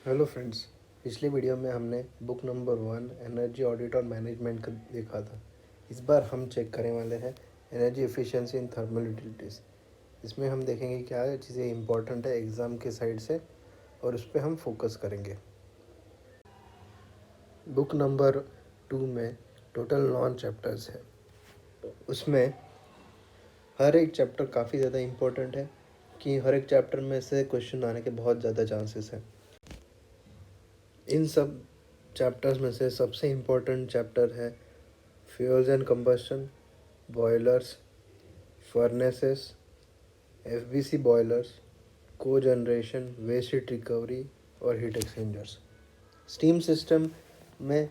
Hello friends. पिछले video में हमने बुक नंबर 1 एनर्जी ऑडिट और मैनेजमेंट का देखा था। इस बार हम चेक करने वाले हैं energy efficiency in thermal utilities. इसमें हम देखेंगे क्या चीज़ें इंपॉर्टेंट है एग्ज़ाम के साइड से और उस पर हम फोकस करेंगे। बुक नंबर 2 में टोटल 9 चैप्टर्स है। उसमें हर एक चैप्टर काफ़ी ज़्यादा इम्पोर्टेंट है कि हर एक चैप्टर में से क्वेश्चन आने के बहुत ज़्यादा चांसेस हैं। इन सब चैप्टर्स में से सबसे इम्पोर्टेंट चैप्टर है fuels and combustion, boilers, furnaces, FBC boilers, cogeneration, waste heat recovery और हीट एक्सचेंजर्स। स्टीम सिस्टम में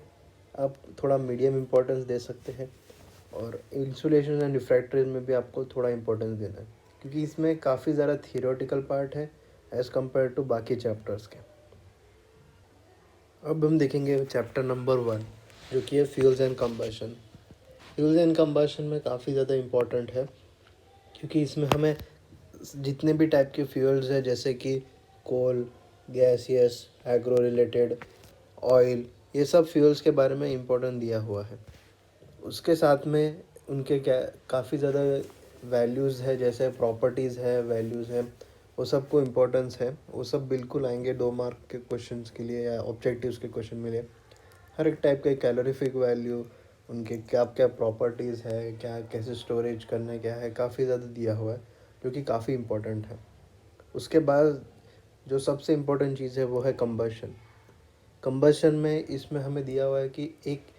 आप थोड़ा मीडियम इम्पोर्टेंस दे सकते हैं और इंसुलेशन एंड रिफ्रैक्टरीज में भी आपको थोड़ा इम्पोर्टेंस देना है क्योंकि इसमें काफ़ी ज़्यादा थियोरेटिकल पार्ट है एज़ कम्पेयर टू बाकी चैप्टर्स के। अब हम देखेंगे चैप्टर नंबर 1 जो कि है fuels and combustion. Fuels and combustion में काफ़ी ज़्यादा इम्पोर्टेंट है क्योंकि इसमें हमें जितने भी टाइप के फ्यूल्स हैं जैसे कि कोल, गैसियस, एग्रो रिलेटेड, ऑयल, ये सब फ्यूल्स के बारे में इम्पोर्टेंट दिया हुआ है। उसके साथ में उनके क्या काफ़ी ज़्यादा वैल्यूज़ है, जैसे प्रॉपर्टीज़ है, वैल्यूज़ है, वो सब को इम्पोर्टेंस है। वो सब बिल्कुल आएंगे 2 मार्क के क्वेश्चंस के लिए या ऑब्जेक्टिव्स के क्वेश्चन में लिए। हर एक टाइप का कैलोरीफिक वैल्यू, उनके क्या क्या प्रॉपर्टीज़ है, क्या कैसे स्टोरेज करना है, क्या है, काफ़ी ज़्यादा दिया हुआ है जो कि काफ़ी इम्पोर्टेंट है। उसके बाद जो सबसे इम्पोर्टेंट चीज़ है वो है कंबशन। कंबशन में इसमें हमें दिया हुआ है कि एक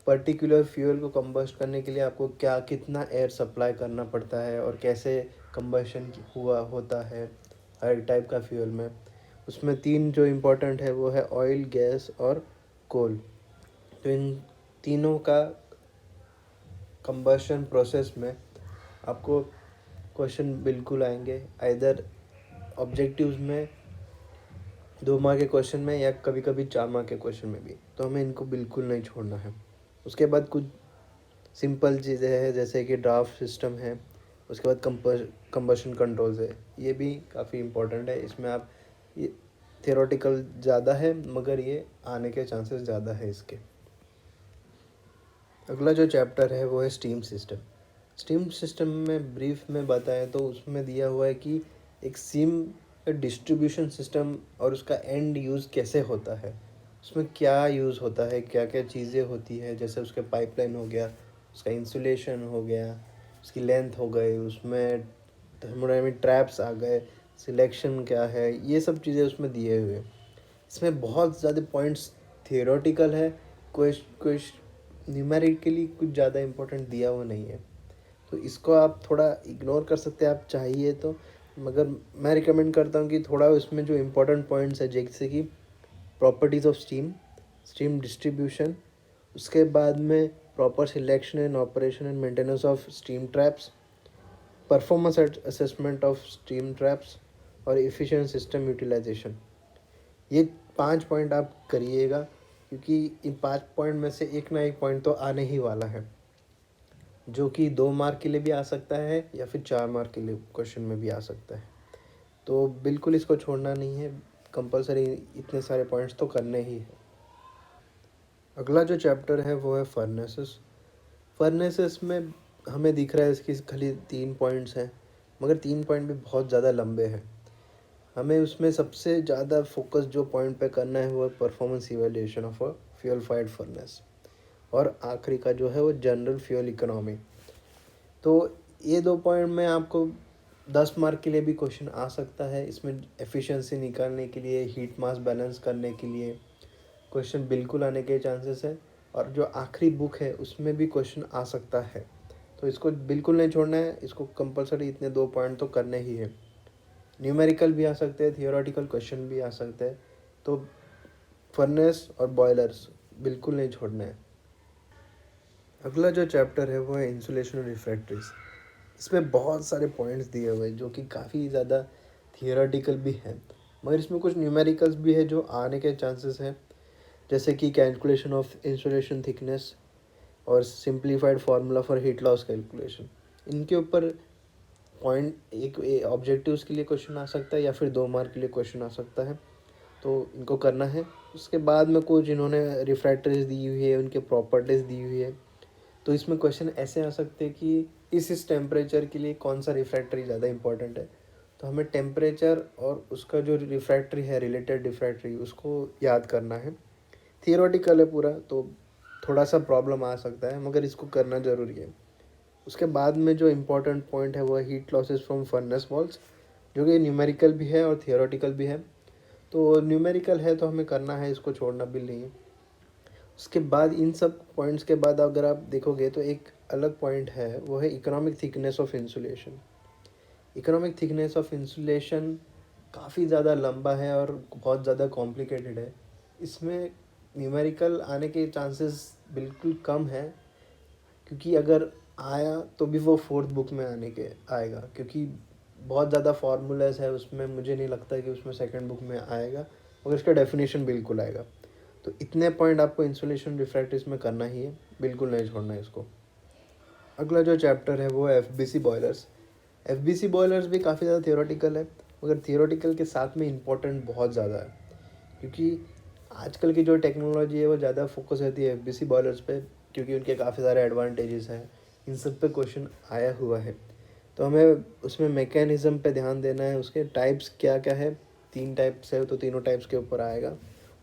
पर्टिकुलर फ्यूल को कंबस्ट करने के लिए आपको क्या कितना एयर सप्लाई करना पड़ता है और कैसे कंबशन हुआ होता है हर एक टाइप का फ्यूल में। उसमें 3 जो इम्पोर्टेंट है वो है ऑयल, गैस और कोल। तो इन तीनों का कंबशन प्रोसेस में आपको क्वेश्चन बिल्कुल आएंगे, आइदर ऑब्जेक्टिव्स में 2 मार्क के क्वेश्चन में या कभी कभी 4 मार्क के क्वेश्चन में भी। तो हमें इनको बिल्कुल नहीं छोड़ना है। उसके बाद कुछ सिंपल चीज़ें हैं जैसे कि ड्राफ्ट सिस्टम है। उसके बाद कंबशन कंट्रोल्स है, ये भी काफ़ी इम्पोर्टेंट है। इसमें आप ये थियोरेटिकल ज़्यादा है मगर ये आने के चांसेस ज़्यादा है इसके। अगला जो चैप्टर है वो है स्टीम सिस्टम। स्टीम सिस्टम में ब्रीफ में बताएं तो उसमें दिया हुआ है कि एक स्टीम का डिस्ट्रीब्यूशन सिस्टम और उसका एंड यूज़ कैसे होता है, उसमें क्या यूज़ होता है, क्या क्या चीज़ें होती है, जैसे उसके पाइपलाइन हो गया, उसका इंसुलेशन हो गया, उसकी लेंथ हो गई, उसमें थर्मोडायनामिक ट्रैप्स आ गए, सिलेक्शन क्या है, ये सब चीज़ें उसमें दिए हुए हैं। इसमें बहुत ज़्यादा पॉइंट्स थियोरेटिकल है, कुछ न्यूमेरिकली कुछ ज़्यादा इम्पोर्टेंट दिया हुआ नहीं है, तो इसको आप थोड़ा इग्नोर कर सकते हैं आप चाहिए तो। मगर मैं रिकमेंड करता हूँ कि थोड़ा उसमें जो इम्पोर्टेंट पॉइंट्स है जैसे कि properties of steam, steam distribution, उसके बाद में proper selection and operation and maintenance of steam traps, performance assessment of steam traps और एफिशिएंट सिस्टम यूटिलाइजेशन, ये 5 पॉइंट आप करिएगा क्योंकि इन 5 पॉइंट में से एक ना एक पॉइंट तो आने ही वाला है जो कि 2 मार्क के लिए भी आ सकता है या फिर 4 मार्क के लिए क्वेश्चन में भी आ सकता है। तो बिल्कुल इसको छोड़ना नहीं है, कंपलसरी इतने सारे पॉइंट्स तो करने ही है। अगला जो चैप्टर है वो है फर्नेसेस। फर्नेसेस में हमें दिख रहा है इसकी खाली 3 पॉइंट्स हैं मगर 3 पॉइंट भी बहुत ज़्यादा लंबे हैं। हमें उसमें सबसे ज़्यादा फोकस जो पॉइंट पे करना है वो है performance evaluation of a fuel fired furnace और आखिरी का जो है वो जनरल फ्यूल इकोनॉमी। तो ये 2 पॉइंट में आपको 10 मार्क के लिए भी क्वेश्चन आ सकता है। इसमें एफिशिएंसी निकालने के लिए, हीट मास बैलेंस करने के लिए क्वेश्चन बिल्कुल आने के चांसेस है और जो आखिरी बुक है उसमें भी क्वेश्चन आ सकता है। तो इसको बिल्कुल नहीं छोड़ना है, इसको कंपलसरी इतने 2 पॉइंट तो करने ही है। न्यूमेरिकल भी आ सकते हैं, थियोरेटिकल क्वेश्चन भी आ सकते हैं। तो फर्नेस और बॉयलर्स बिल्कुल नहीं छोड़ना है। अगला जो चैप्टर है वो है इंसुलेशन और रिफ्रैक्टरीज। इसमें बहुत सारे पॉइंट्स दिए हुए हैं जो कि काफ़ी ज़्यादा थियोरेटिकल भी हैं मगर इसमें कुछ न्यूमेरिकल्स भी है जो आने के चांसेस हैं, जैसे कि कैलकुलेशन ऑफ इंसुलेशन थिकनेस और simplified formula for heat loss calculation. इनके ऊपर पॉइंट एक ऑब्जेक्टिव्स के लिए क्वेश्चन आ सकता है या फिर 2 मार्क के लिए क्वेश्चन आ सकता है। तो इनको करना है। उसके बाद में कुछ इन्होंने रिफ्रैक्टरीज दी हुई है, उनके प्रॉपर्टीज़ दी हुई है। तो इसमें क्वेश्चन ऐसे आ सकते हैं कि इस टेम्परेचर के लिए कौन सा रिफ्रैक्टरी ज़्यादा इंपॉर्टेंट है। तो हमें टेम्परेचर और उसका जो रिफ्रैक्टरी है, रिलेटेड रिफ्रैक्टरी, उसको याद करना है। थियोरेटिकल है पूरा, तो थोड़ा सा प्रॉब्लम आ सकता है, मगर इसको करना ज़रूरी है। उसके बाद में जो इम्पोर्टेंट पॉइंट है वो है heat losses from furnace walls, जो कि न्यूमेरिकल भी है और थियोरेटिकल भी है। तो न्यूमेरिकल है तो हमें करना है, इसको छोड़ना भी नहीं है। उसके बाद इन सब पॉइंट्स के बाद अगर आप देखोगे तो एक अलग पॉइंट है, वो है economic thickness of insulation. Economic thickness of insulation काफ़ी ज़्यादा लंबा है और बहुत ज़्यादा कॉम्प्लिकेटेड है। इसमें न्यूमेरिकल आने के चांसेस बिल्कुल कम है, क्योंकि अगर आया तो भी वो फोर्थ बुक में आने के आएगा, क्योंकि बहुत ज़्यादा फार्मूलाज है उसमें। मुझे नहीं लगता कि उसमें सेकंड बुक में आएगा, मगर इसका डेफिनेशन बिल्कुल आएगा। तो इतने पॉइंट आपको इंसुलेशन रिफ्रैक्टरीज में करना ही है, बिल्कुल नहीं छोड़ना है इसको। अगला जो चैप्टर है वो है एफबीसी बॉयलर्स। एफबीसी बॉयलर्स भी काफ़ी ज़्यादा थियोरेटिकल है, मगर थियोरेटिकल के साथ में इम्पोर्टेंट बहुत ज़्यादा है, क्योंकि आजकल की जो टेक्नोलॉजी है वो ज़्यादा फोकस रहती है एफबीसी बॉयलर्स पे, क्योंकि उनके काफ़ी सारे एडवांटेजेस हैं। इन सब पे क्वेश्चन आया हुआ है, तो हमें उसमें मैकेनिज़्म पे ध्यान देना है। उसके टाइप्स क्या क्या है, 3 टाइप्स है, तो तीनों टाइप्स के ऊपर आएगा।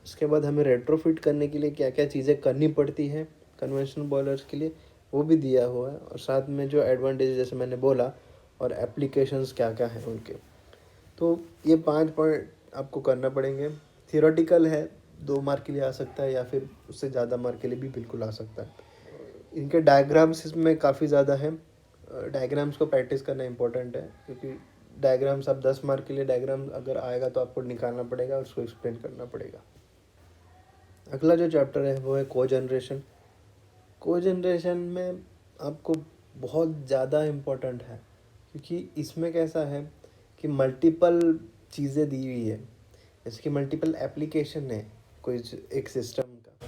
उसके बाद हमें रेट्रोफिट करने के लिए क्या क्या चीज़ें करनी पड़ती हैं कन्वेंशनल बॉयलर्स के लिए, वो भी दिया हुआ है। और साथ में जो एडवांटेज जैसे मैंने बोला, और एप्लीकेशंस क्या क्या हैं उनके। तो ये 5 पॉइंट आपको करना पड़ेंगे। थियोरेटिकल है, 2 मार्क के लिए आ सकता है, या फिर उससे ज़्यादा मार्क के लिए भी बिल्कुल आ सकता है। इनके डायग्राम्स इसमें काफ़ी ज़्यादा है। डायग्राम्स को प्रैक्टिस करना इंपॉर्टेंट है, क्योंकि डायग्राम्स आप 10 मार्क के लिए डायग्राम अगर आएगा तो आपको निकालना पड़ेगा और उसको एक्सप्लेन करना पड़ेगा। अगला जो चैप्टर है वो है को जनरेशन। को जनरेशन में आपको बहुत ज़्यादा इम्पोर्टेंट है, क्योंकि इसमें कैसा है कि मल्टीपल चीज़ें दी हुई है, जैसे कि मल्टीपल एप्लीकेशन है कोई एक सिस्टम का।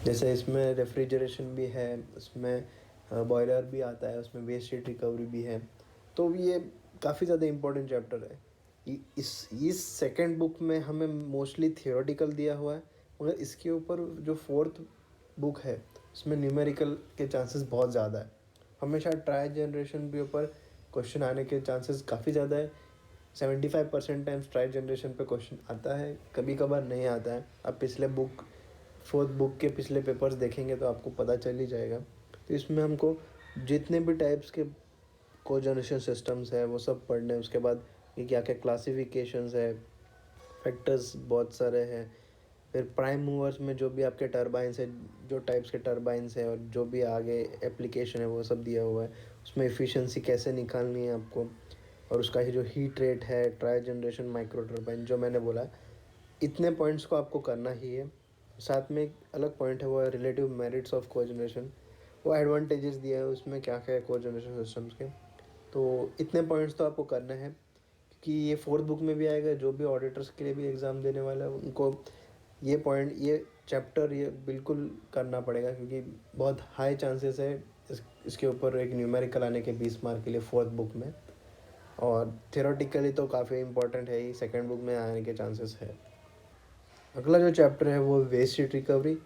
जैसे इसमें रेफ्रिजरेशन भी है, उसमें बॉयलर भी आता है, उसमें वेस्ट हीट रिकवरी भी है। तो ये काफ़ी ज़्यादा इम्पोर्टेंट चैप्टर है। इस सेकंड बुक में हमें मोस्टली थियोरेटिकल दिया हुआ है, मगर इसके ऊपर जो फोर्थ बुक है उसमें न्यूमेरिकल के चांसेस बहुत ज़्यादा है। हमेशा ट्राई जनरेशन के ऊपर क्वेश्चन आने के चांसेस काफ़ी ज़्यादा है। 75% टाइम्स ट्राई जनरेशन पे क्वेश्चन आता है, कभी कभार नहीं आता है। आप पिछले बुक, फोर्थ बुक के पिछले पेपर्स देखेंगे तो आपको पता चल ही जाएगा। तो इसमें हमको जितने भी टाइप्स के को जनरेशन सिस्टम्स है वो सब पढ़ने। उसके बाद ये क्या क्या क्लासिफिकेशंस है, फैक्टर्स बहुत सारे हैं। फिर प्राइम मूवर्स में जो भी आपके टरबाइंस है, जो टाइप्स के टरबाइंस है, और जो भी आगे एप्लीकेशन है वो सब दिया हुआ है। उसमें एफिशिएंसी कैसे निकालनी है आपको, और उसका ही जो हीट रेट है, ट्राई जनरेशन, माइक्रो टरबाइन, जो मैंने बोला, इतने पॉइंट्स को आपको करना ही है। साथ में एक अलग पॉइंट है वो है रिलेटिव मेरिट्स ऑफ कोजनरेशन। वो एडवांटेजेस दिया है उसमें क्या क्या है कोजनरेशन सिस्टम्स के। तो इतने पॉइंट्स तो आपको करने हैं, क्योंकि ये फोर्थ बुक में भी आएगा। जो भी ऑडिटर्स के लिए भी एग्ज़ाम देने वाला है उनको ये पॉइंट, ये चैप्टर ये बिल्कुल करना पड़ेगा, क्योंकि बहुत हाई चांसेस है इसके ऊपर एक न्यूमेरिकल आने के 20 मार्क के लिए फोर्थ बुक में। और थियोरेटिकली तो काफ़ी इंपॉर्टेंट है ही, सेकंड बुक में आने के चांसेस है। अगला जो चैप्टर है वो waste heat recovery.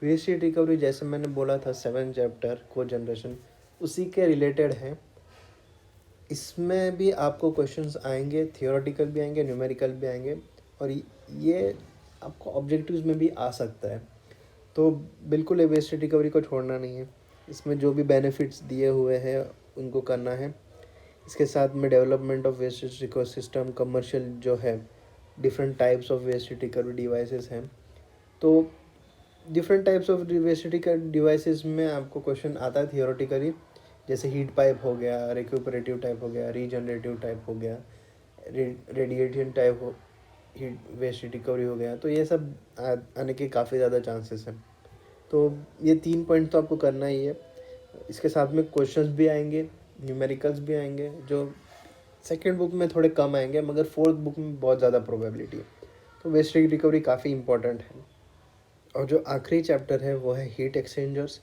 Waste heat recovery जैसे मैंने बोला था 7 चैप्टर को जनरेशन उसी के रिलेटेड है। इसमें भी आपको क्वेश्चंस आएंगे, थियोरेटिकल भी आएंगे, न्यूमेरिकल भी आएंगे, और ये आपको ऑब्जेक्टिव्स में भी आ सकता है। तो बिल्कुल ये वेस्ट रिकवरी को छोड़ना नहीं है। इसमें जो भी बेनिफिट्स दिए हुए हैं उनको करना है। इसके साथ में development of waste recovery system, commercial जो है, different types of waste recovery devices हैं। तो different types of waste recovery devices में आपको क्वेश्चन आता है थियोरेटिकली, जैसे हीट पाइप हो गया, रिक्यूपरेटिव टाइप हो गया, रीजनरेटिव टाइप हो गया, रेडिएशन टाइप हो, हीट वेस्ट रिकवरी हो गया। तो ये सब आने के काफ़ी ज़्यादा चांसेस हैं। तो ये 3 पॉइंट तो आपको करना ही है। इसके साथ में क्वेश्चंस भी आएंगे, न्यूमेरिकल्स भी आएंगे, जो सेकेंड बुक में थोड़े कम आएंगे, मगर फोर्थ बुक में बहुत ज़्यादा प्रोबेबिलिटी है। तो वेस्ट रिकवरी काफ़ी इंपॉर्टेंट है। और जो आखिरी चैप्टर है वो है हीट एक्सचेंजर्स।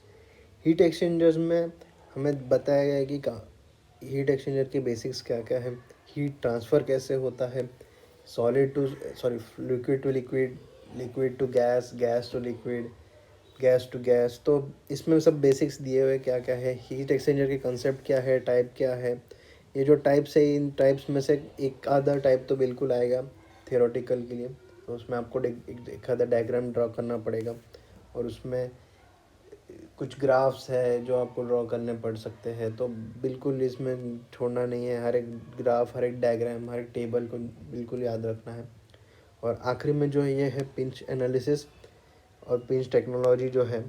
हीट एक्सचेंजर्स में हमें बताया गया है कि हीट एक्सचेंजर के बेसिक्स क्या क्या है, हीट ट्रांसफ़र कैसे होता है, solid to sorry liquid to liquid, liquid to gas, gas to liquid, gas to gas. तो इसमें सब बेसिक्स दिए हुए क्या क्या है, हीट एक्सचेंजर के कंसेप्ट क्या है, टाइप क्या है। ये जो टाइप्स है, इन टाइप्स में से एक आधा टाइप तो बिल्कुल आएगा थियोरेटिकल के लिए। तो उसमें आपको एक आधा डायग्राम ड्रॉ करना पड़ेगा, और उसमें कुछ ग्राफ्स है जो आपको ड्रॉ करने पड़ सकते हैं। तो बिल्कुल इसमें छोड़ना नहीं है, हर एक ग्राफ, हर एक डायग्राम, हर एक टेबल को बिल्कुल याद रखना है। और आखिरी में जो है ये है पिंच एनालिसिस और पिंच टेक्नोलॉजी जो है,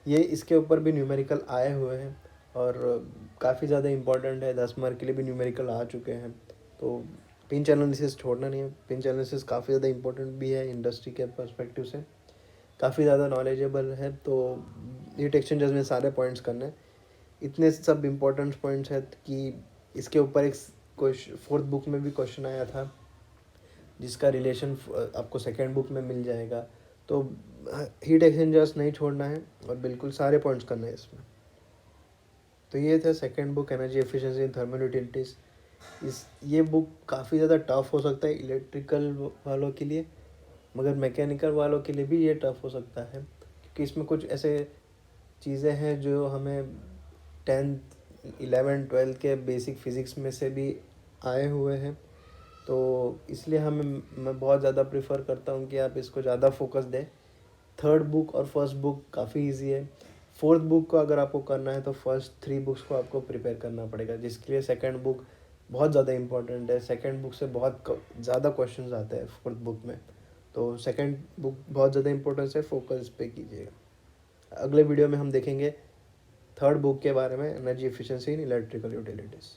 ये इसके ऊपर भी न्यूमेरिकल आए हुए हैं और काफ़ी ज़्यादा इम्पोर्टेंट है। 10 मार्क के लिए भी न्यूमेरिकल आ चुके हैं। तो पिंच एनालिसिस छोड़ना नहीं है। पिंच एनालिसिस काफ़ी ज़्यादा इम्पोर्टेंट भी है इंडस्ट्री के पर्सपेक्टिव से, काफ़ी ज़्यादा नॉलेजेबल है। तो हीट एक्सचेंजर्स में सारे पॉइंट्स करने हैं। इतने सब इम्पोर्टेंट पॉइंट्स हैं कि इसके ऊपर एक क्वेश्चन 4th बुक में भी क्वेश्चन आया था, जिसका रिलेशन आपको 2nd बुक में मिल जाएगा। तो हीट एक्सचेंजर्स नहीं छोड़ना है और बिल्कुल सारे पॉइंट्स करना है इसमें। तो ये था 2nd book, energy efficiency in thermal utilities. ये बुक काफ़ी ज़्यादा टफ हो सकता है इलेक्ट्रिकल वालों के लिए, मगर मैकेनिकल वालों के लिए भी ये टफ हो सकता है, क्योंकि इसमें कुछ ऐसे चीज़ें हैं जो हमें 10th 11th 12th के बेसिक फिज़िक्स में से भी आए हुए हैं। तो इसलिए मैं बहुत ज़्यादा प्रेफर करता हूँ कि आप इसको ज़्यादा फोकस दें। 3rd बुक और 1st बुक काफ़ी इजी है। 4th बुक को अगर आपको करना है तो फर्स्ट 3 बुक्स को आपको प्रिपेयर करना पड़ेगा, जिसके लिए 2nd बुक बहुत ज़्यादा इंपॉर्टेंट है। 2nd बुक से बहुत ज़्यादा क्वेश्चंस आते हैं 4th बुक में। तो 2nd बुक बहुत ज़्यादा इंपॉर्टेंस है, फोकस पे कीजिएगा। अगले वीडियो में हम देखेंगे 3rd बुक के बारे में, energy efficiency in electrical utilities.